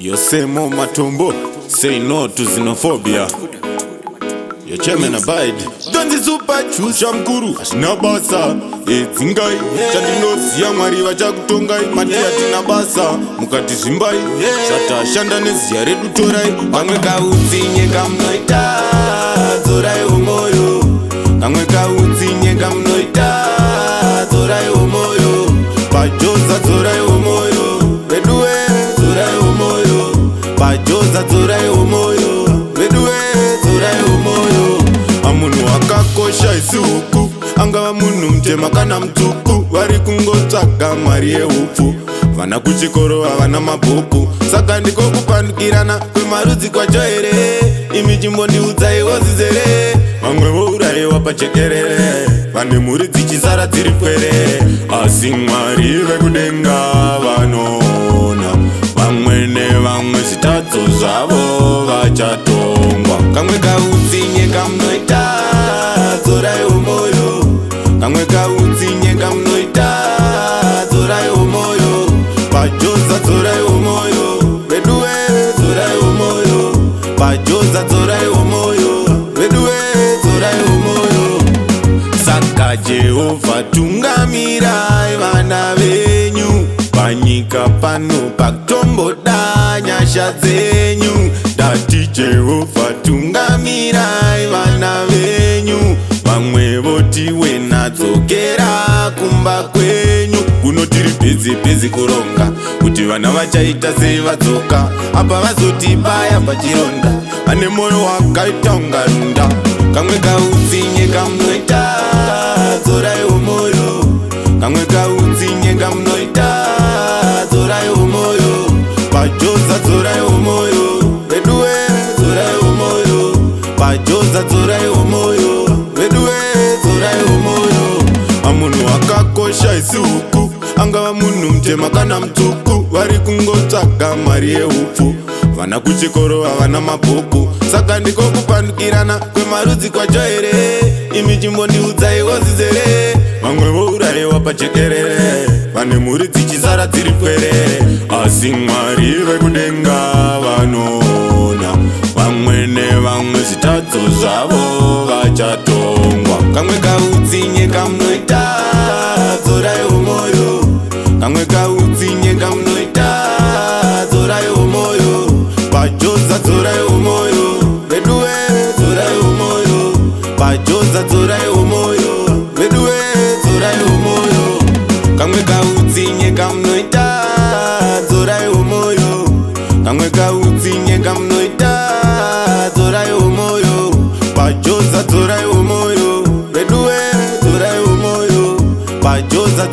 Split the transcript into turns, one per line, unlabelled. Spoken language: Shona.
Yosemo Matumbo, say no to xenophobia. Your chairman abide. Donzi super chusha mkuru ashina basa etsingai chandinozi yamwari vachakutongai matia tina basa mukati zvimbai shata shanda neziya redu torai kamwe kautsinye kamunoita dzorai umoyo kamwe kautsinye kamunoita dzorai umoyo pajoza dzorai umoyo veduwe dzorai umoyo pajoza dzorai umoyo veduwe dzorai umoyo amunhu akakosha isi huku angava munhu mutema kana mutsvuku vari kungotsvaga mari yeupfu vana kuchikoro havana mabhuku saka ndiko kupandukirana kwemarudzi kwacho here imi chimbondiudzaiwo zizere vamwe vourayiwa pachekerere vane mhuri dzichisara dziri pwere asi mwari vekudenga vanoona vamwe nevamwe zvitadzo zvavo vachatongwa kamwe kautsinye kamunoita dzorai umoyo kamwe kautsinye kamunoita dzorai umoyo pajoza dzorai umoyo veduwe dzorai umoyo pajoza dzorai umoyo veduwe dzorai umoyo saka Jehovha tungamirai vana venyu panyika pano pakutomboda nyasha dzenyu dati Jehovha tungamirai vana venyu vamwe voti wenadzokera kumba kwenyu kunotiri bhizi kuronga kuti vana vachaita sei vadzoka apa vazotibaya pachironda vane moyo wakaita unga runda kamwe kautsinye kamunoita dzorai umoyo kamwe kautsinye kamunoita dzorai umoyo pajoza dzorai umoyo veduwe dzorai umoyo pajoza dzorai umoyo veduwe dzorai umoyo amunhu akakosha isi huku angava munhu mutema kana mutsvuku vari kungotsvaga mari yeupfu vana kuchikoro havana mabhuku saka ndiko kupandukirana kwemarudzi kwacho here imi chimbondiudzaiwo zizere vamwe vourayiwa pachekerere vane mhuri dzichisara dziri pwere asi mwari vekudenga vanoona vamwe nevamwe zvitadzo zvavo vachatongwa kamwe kautsinye kamunoita dzorai umoyo kamwe kautsinye kamunoita dzorai umoyo pajoza dzorai umoyo veduwe dzorai umoyo pajoza dzorai umoyo veduwe dzorai umoyo kamwe kautsinye kamunoita dzorai umoyo kamwe kautsinye kamunoita dzorai umoyo pajoza dzorai umoyo veduwe dzorai umoyo pajoza